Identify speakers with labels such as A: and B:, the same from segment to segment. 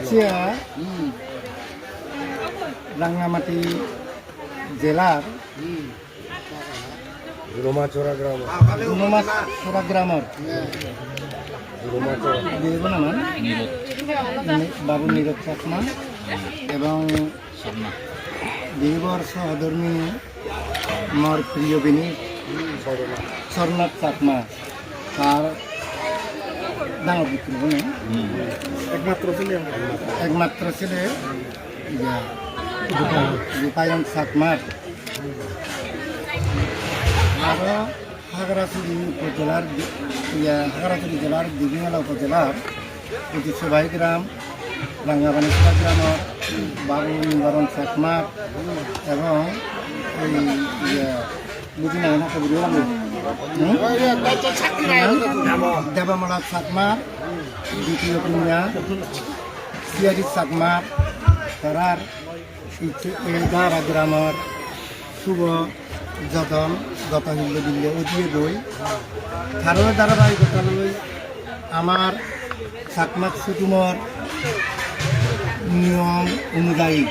A: ইচ্ছে রাঙ্গামাটি জেলার
B: রোমাচোরা গ্রাম
A: গ্রামের নাম বাবু নীরব চাকমা এবং বীরবর সহধর্মিনী আমার প্রিয় বিনী স্বর্ণাথ চাকমা তার ডাঙর পুত্র একমাত্র ছেলে রূপায়ণ চাকমার আরও হাগড়াছড়ি উপজেলার হাগড়াছড়ি জেলার দিঘিমালা উপজেলার ঐতিহ্যবাহী গ্রাম রাঙ্গাবানিসা গ্রামের বাবু নিবারণ চাকমার এবং এই বুঝি না দেবামলা চাকমার দ্বিতীয় কন্যা সিয়ারি চাকমার তারার এগারা গ্রামের শুভ যতন গতাহিল্য দিল্লে অধিয়ে গই তারও ধারাবাহিকতালৈ আমার চাকমাক কুটুমৰ নিয়ম অনুযায়ী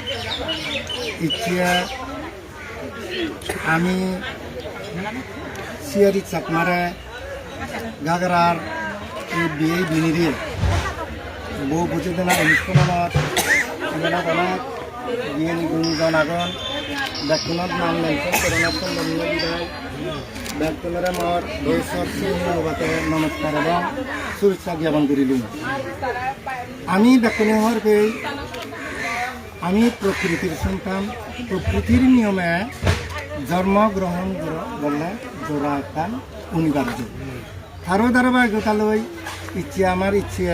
A: এতিয়া আমি সিয়ারি চাকমারে গাগরার এই বিয়ে বিনিরে বউ বুঝে দেনা অনুষ্ঠানত অনেক বিয়ে গুণজন আগন ব্যক্তিনত নাম মেনশন করোনা সম্বন্ধীয় বিদায় ব্যক্তিরে মর ভবিষ্যতে নমস্কার এবং শুভেচ্ছা জ্ঞাপন করিল আমি ব্যক্তি হওয়ার পেয়ে আমি প্রকৃতির সন্তান প্রকৃতির নিয়মে জন্মগ্রহণ করলে জোড়া একটা অনিবার্য তারও ধারাবাহিকতালৈ ইচ্ছে আমার ইচ্ছে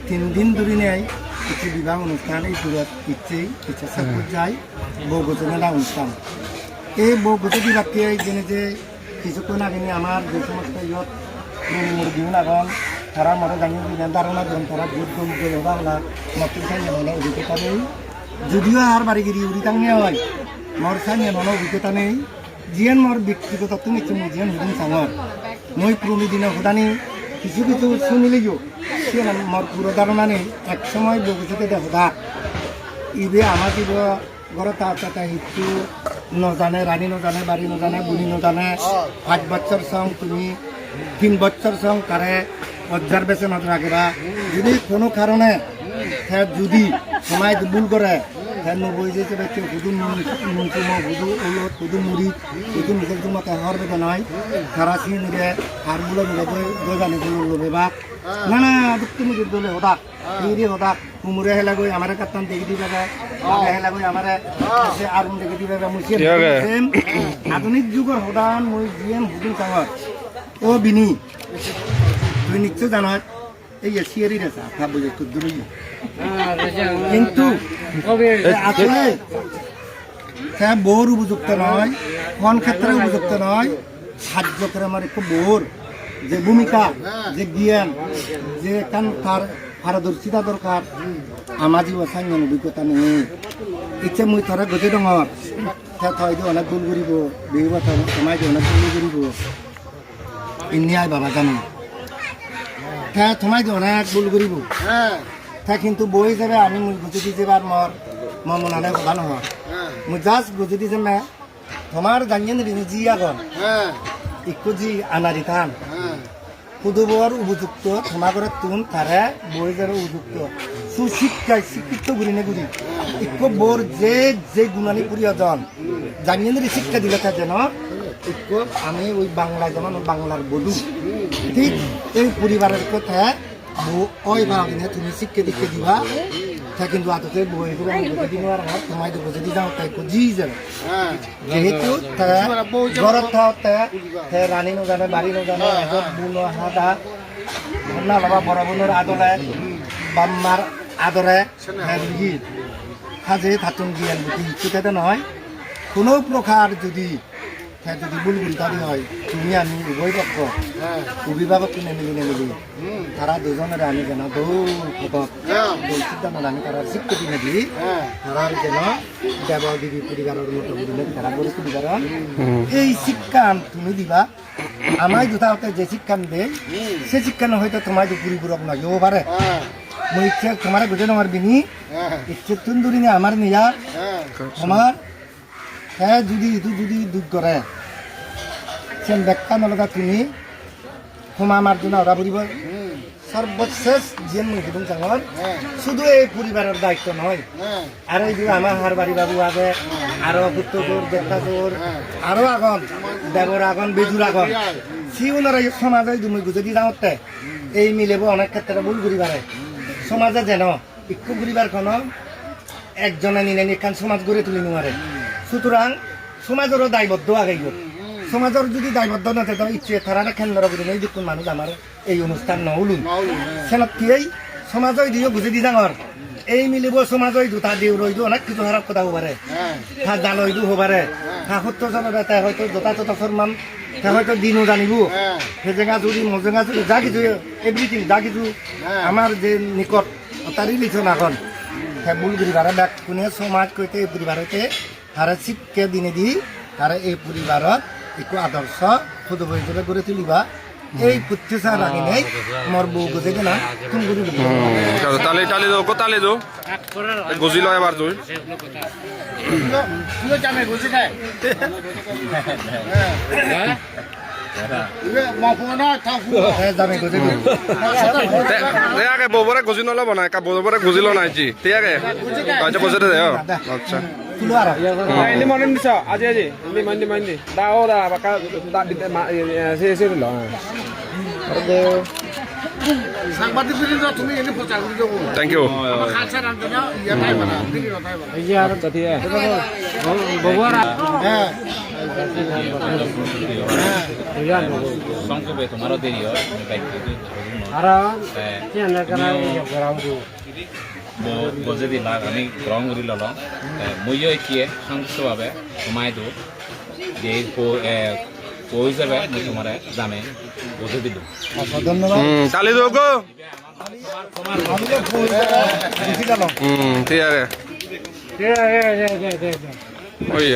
A: 3 দিন ধরে নেয় ইচ্ছে বিবাহ অনুষ্ঠান এই দূরত ইচ্ছা সাপুর যায় বউ গোচনা অনুষ্ঠান এই বউ গোচে দিবাকে জেনে যে কিছুক্ষণ আগে আমার যে সমস্ত ইয়ত মুরগিও লাগন তারা মরে জানি ধারণা দেন তারা দুধ দুধ বাংলা নতুন সাইনে নয় অভিজ্ঞতা নেই যদিও আর বাড়ি গিরি উড়ি টাঙিয়ে হয় মোর সাইনে নয় অভিজ্ঞতা নেই জিয়ান মোর ব্যক্তিগত তুমি জিয়ান হুদিন সাঙর মই পুরনো দিনে হুদানি কিছু কিছু শুনিলেও সে মোর পুরো ধারণা নেই এক সময় বগুচিতে দেখা ইবে আমার দিব ঘরে তা হিটু নজানে রানী নজানে বাড়ি নজানে বুড়ি নজানে 5 বছর সং তুমি 3 বছর সং তারে অবজারভেশন রাখবা যদি কোনো কারণে যদি সময় ভুল করে নবই যে হুদু নুনচুম হুদু ওলত হুদু মুড়ি হুদু নিজের মতো হর বেদা নয় তারা চিনি নিবে আর গুলো নিবে দোজানি গুলো লবে বা না তুমি দলে হদাক এই হদাক কুমুরে হেলা গই আমার কাতান দেখি দিবে হেলা গই আমার আরুন দেখি দিবে মুসিয়ে আধুনিক যুগের হদান মই জিএম হুদুন সাঙর ও বিনি তুই নিশ্চয় জানাত এই সিয়ারি রেসা ভাবো যে খুব দূরই কিন্তু আসলে হ্যাঁ বোর উপযুক্ত নয় কোন ক্ষেত্রে উপযুক্ত নয় সাহায্য করে আমার একটু বোর যে ভূমিকা যে জ্ঞান যে কান তার পারদর্শিতা দরকার আমার জীব সাংজন অভিজ্ঞতা নেই ইচ্ছে মুই তারা গজে ডর হ্যাঁ থয় দিয়ে অনেক ভুল করিব বিহু কথা সময় দিয়ে অনেক ভুল করিব ইনি আয় বাবা জানো হ্যাঁ তোমায় দিয়ে অনেক ভুল করিব হ্যাঁ কিন্তু বই যাবে আমি মুই গুজে দিয়ে যাবার মর মনালে ভালো হয় মুই জাস্ট গুজে দিয়ে যাবে তোমার জানিয়ে নিবি জি আগন একটু জি আনারি থান পুদুবর উপযুক্ত তোমার করে তুন তারা বই যাবে উপযুক্ত সুশিক্ষায় শিক্ষিত গুলি নে গুলি একটু বোর যে গুণানি প্রয়োজন জানিয়ে নিবি শিক্ষা দিলে থাকে যেন একটু আমি ওই বাংলা যেমন বাংলার বলু ঠিক এই পরিবারের কথা ওই ভাবিনে তুমি শিক্ষা দিকে দিবা তা কিন্তু আততে বই করে আমি বুঝে দিন আর তোমায় তো বুঝে দিলাম তাই জি যাবে যেহেতু ঘরত থাকতে রানী নজানে বাড়ি নজানে এজত বুনো হাদা না বাবা বড় বোনের আদরে বাম্মার আদরে হাজে থাতুন জ্ঞান বুদ্ধি সেটাতে নয় কোনো প্রকার যদি বুলবুল দাবি হয় তুমি আমি উভয় পক্ষ অভিভাবক কিনে মিলি তারা দুজনের আমি যেন দৌড় সিদ্ধান্ত আমি তারা স্বীকৃতি নেবি তারা যেন দেব দিবি পরিবারের মতো তারা গড়ে তুলিবার এই শিক্ষা তুমি দিবা আমায় দুটা যে শিক্ষা দেয় সে শিক্ষা হয়তো তোমায় পরিপূরক নয় ও পারে মই ইচ্ছে তোমার বুঝে আমার বিনি ইচ্ছে তুন্দুরি না আমার নিয়া আমার হ্যাঁ যদি দুধ করে সেন ব্যাখ্যা নলগা তুমি ক্ষমা আমার জন্য ওরা পরিব সর্বশেষ যে মুখিদুম চাঙর শুধু এই পরিবারের দায়িত্ব নয় আর এই আমার হার বাড়ি বাবু আগে আরো পুত্রটোর দেখাটোর আরো আগন দেবর আগন বেজুর আগন সিউনারা সমাজে তুমি যদি যাওঁতে এই মিলেব অনেক ক্ষেত্রে ভুল পরিবারে সমাজে যেন একটু পরিবার কোনো একজনে নিলে নিকান সমাজ গড়ে তুলি নোৱাৰে সুতরাং সমাজেরও দায়বদ্ধ আগাইব সমাজের যদি দায়বদ্ধ নাথে তো ইচ্ছে তারা কেন্দ্র করে নেই দেখুন মানুষ আমার এই অনুষ্ঠান নহলুন সেনকেই সমাজই দিও বুঝে দি ডাঙর এই মিলিব সমাজই দুটা দিও রইদু অনেক কিছু খারাপ কথা হব পারে হ্যাঁ জানইদু হব পারে হ্যাঁ সত্য জনতা হয়তো যথাযথ সম্মান হয়তো দিনও জানিব সেজেঙা যদি মজেঙা যদি যা কিছু এভরিথিং যা কিছু আমার যে নিকট তারই লিখন এখন হ্যাঁ ভুল পরিবারে ব্যাগ কোনে সমাজ কইতে এই পরিবারতে তারা শিক্ষা দিনে দি তারা এই পরিবারত একটু আদর্শ খুদ হিসেবে গড়ে তুলিবা এই প্রত্যাশা রাখি নেই মোর বউ বুঝে না তুমি গুরু
B: তালে তালে দো কো তালে দো গজি লয় এবার তুই
A: তুই জানে গজি খায়
B: আগে ববরে গজি নল বনাই কা ববরে গজি ল নাই জি ঠিক আছে আচ্ছা গজি দে আচ্ছা
C: ini mau nih bisa aja ini mandi dah dah bakal tak di sih loh
A: সাংবাদিক বিরোধী তুমি এনে প্রচার করে দেবো
B: থ্যাংক ইউ
A: কালচার আন্দোলন ইয়া তাই বানা দিকে তাই বানা
C: iya tadi ya bobora
D: সংক্ষেপে তোমারও দেরি হয়
C: ara tiada kena berang tu
D: যদি লাগ আমি গ্রহণ কৰি ল'লোঁ ময়ো একিয়ে সংযুক্তভাৱে সোমাই দিওঁ যে কৈ হিচাপে মই তোমাৰ জামে বুজাই দিলোঁ
A: ধন্যবাদ
B: তালি দো গো ঠিক আছে
C: ya
B: ওই